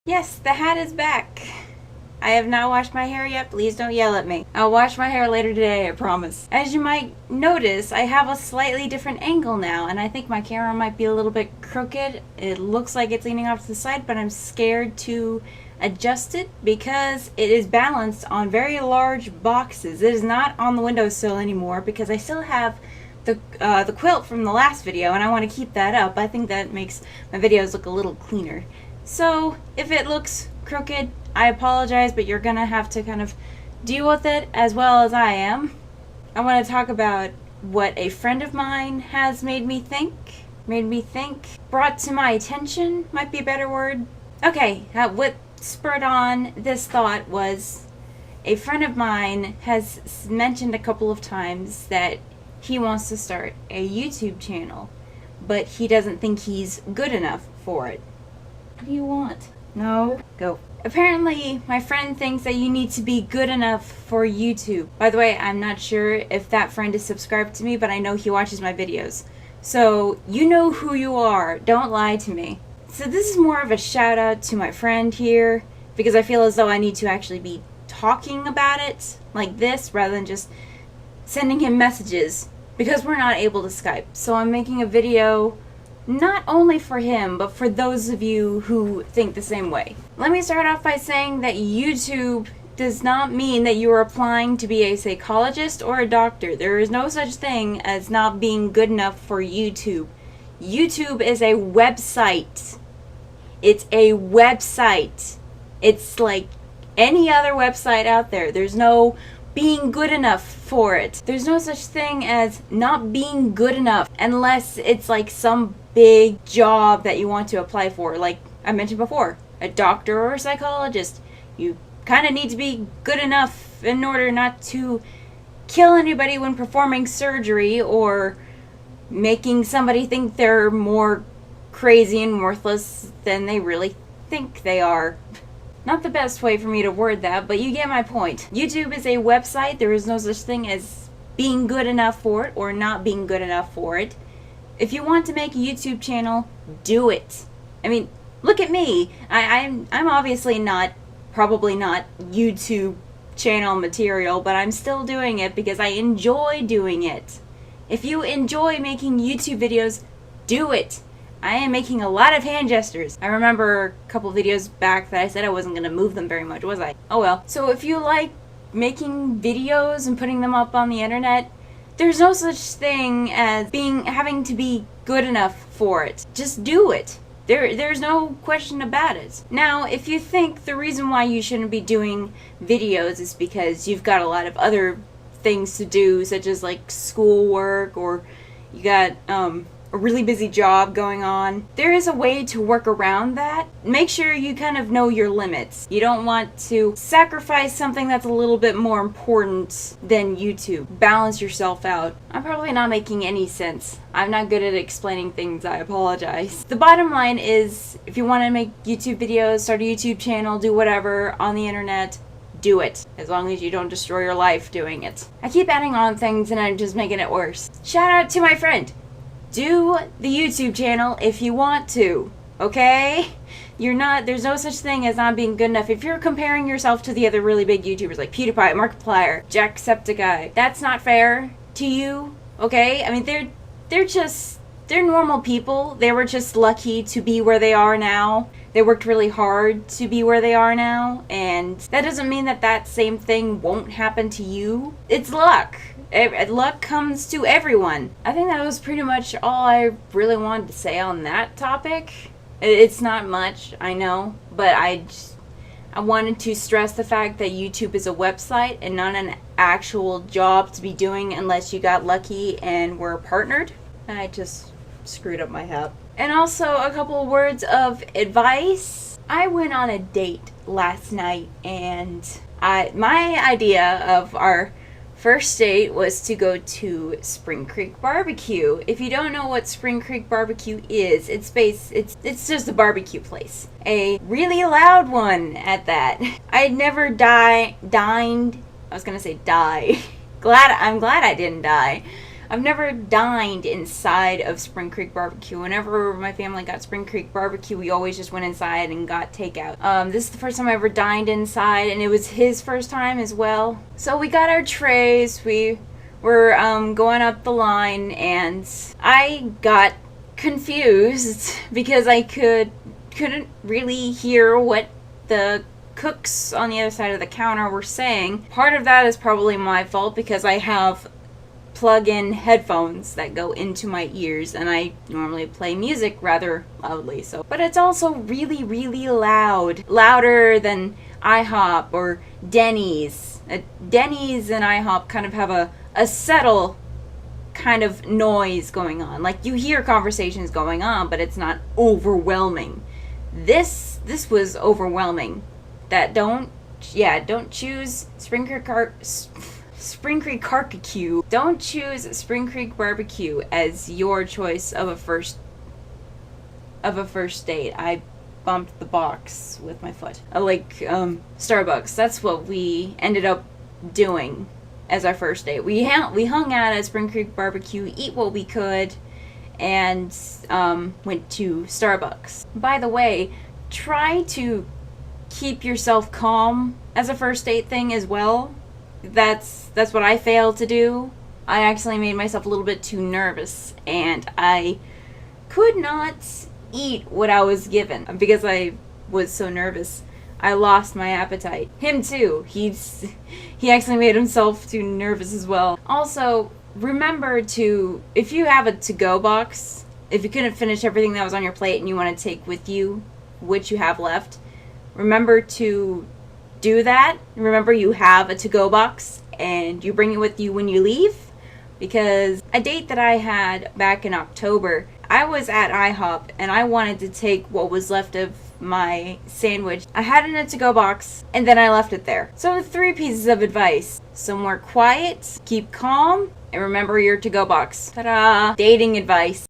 Yes, the hat is back. I have not washed my hair yet. Please don't yell at me. I'll wash my hair later today, I promise. As you might notice, I have a slightly different angle now, and I think my camera might be a little bit crooked. It looks like it's leaning off to the side, but I'm scared to adjust it because it is balanced on very large boxes. It is not on the windowsill anymore because I still have the quilt from the last video, and I want to keep that up. I think that makes my videos look a little cleaner. So if it looks crooked, I apologize, but you're gonna have to kind of deal with it as well as I am. I want to talk about what a friend of mine has made me think, brought to my attention, might be a better word. Okay, what spurred on this thought was a friend of mine has mentioned a couple of times that he wants to start a YouTube channel, but he doesn't think he's good enough for it. What do you want? No? Go. Apparently, my friend thinks that you need to be good enough for YouTube. By the way, I'm not sure if that friend is subscribed to me, but I know he watches my videos. So, you know who you are. Don't lie to me. So this is more of a shout out to my friend here, because I feel as though I need to actually be talking about it like this, rather than just sending him messages, because we're not able to Skype. So I'm making a video not only for him, but for those of you who think the same way. Let me start off by saying that YouTube does not mean that you are applying to be a psychologist or a doctor. There is no such thing as not being good enough for YouTube. YouTube is a website. It's a website. It's like any other website out there. There's no being good enough for it. There's no such thing as not being good enough unless it's like some big job that you want to apply for. Like I mentioned before, a doctor or a psychologist. You kind of need to be good enough in order not to kill anybody when performing surgery or making somebody think they're more crazy and worthless than they really think they are. Not the best way for me to word that, but you get my point. YouTube is a website. There is no such thing as being good enough for it or not being good enough for it. If you want to make a YouTube channel, do it. I mean, look at me. I'm obviously probably not YouTube channel material, but I'm still doing it because I enjoy doing it. If you enjoy making YouTube videos, do it. I am making a lot of hand gestures. I remember a couple videos back that I said I wasn't going to move them very much, was I? Oh well. So if you like making videos and putting them up on the internet, there's no such thing as having to be good enough for it. Just do it. There's no question about it. Now, if you think the reason why you shouldn't be doing videos is because you've got a lot of other things to do, such as like schoolwork, or you got a really busy job going on, there is a way to work around that. Make sure you kind of know your limits. You don't want to sacrifice something that's a little bit more important than YouTube. Balance yourself out. I'm probably not making any sense. I'm not good at explaining things, I apologize. The bottom line is, if you want to make YouTube videos, start a YouTube channel, do whatever on the internet, do it. As long as you don't destroy your life doing it. I keep adding on things and I'm just making it worse. Shout out to my friend. Do the YouTube channel if you want to, okay? There's no such thing as not being good enough. If you're comparing yourself to the other really big YouTubers like PewDiePie, Markiplier, Jacksepticeye, that's not fair to you, okay? I mean, they're normal people. They were just lucky to be where they are now. They worked really hard to be where they are now, and that doesn't mean that same thing won't happen to you. It's luck. Luck comes to everyone. I think that was pretty much all I really wanted to say on that topic. It's not much, I know, but I wanted to stress the fact that YouTube is a website and not an actual job to be doing unless you got lucky and were partnered. I just screwed up my hat. And also a couple words of advice. I went on a date last night, and my idea of our first date was to go to Spring Creek Barbecue. If you don't know what Spring Creek Barbecue is, it's just a barbecue place. A really loud one at that. I had never dined. I was gonna say die. I'm glad I didn't die. I've never dined inside of Spring Creek Barbecue. Whenever my family got Spring Creek Barbecue, we always just went inside and got takeout. This is the first time I ever dined inside, and it was his first time as well. So we got our trays, we were going up the line, and I got confused because I couldn't really hear what the cooks on the other side of the counter were saying. Part of that is probably my fault because I have plug-in headphones that go into my ears, and I normally play music rather loudly. But it's also really, really loud, louder than IHOP or Denny's. Denny's and IHOP kind of have a settle kind of noise going on. Like, you hear conversations going on, but it's not overwhelming. This was overwhelming. Don't choose Spring Creek Barbecue. Don't choose Spring Creek Barbecue as your choice of a first date. I bumped the box with my foot. Starbucks. That's what we ended up doing as our first date. We hung out at Spring Creek Barbecue, eat what we could, and went to Starbucks. By the way, try to keep yourself calm as a first date thing as well. That's what I failed to do. I actually made myself a little bit too nervous, and I could not eat what I was given because I was so nervous. I lost my appetite. Him too. He actually made himself too nervous as well. Also, remember to, if you have a to-go box, if you couldn't finish everything that was on your plate and you want to take with you what you have left, remember to do that. Remember you have a to-go box and you bring it with you when you leave. Because a date that I had back in October, I was at IHOP and I wanted to take what was left of my sandwich. I had it in a to-go box and then I left it there. So 3 pieces of advice. Somewhere quiet, keep calm, and remember your to-go box. Ta-da! Dating advice.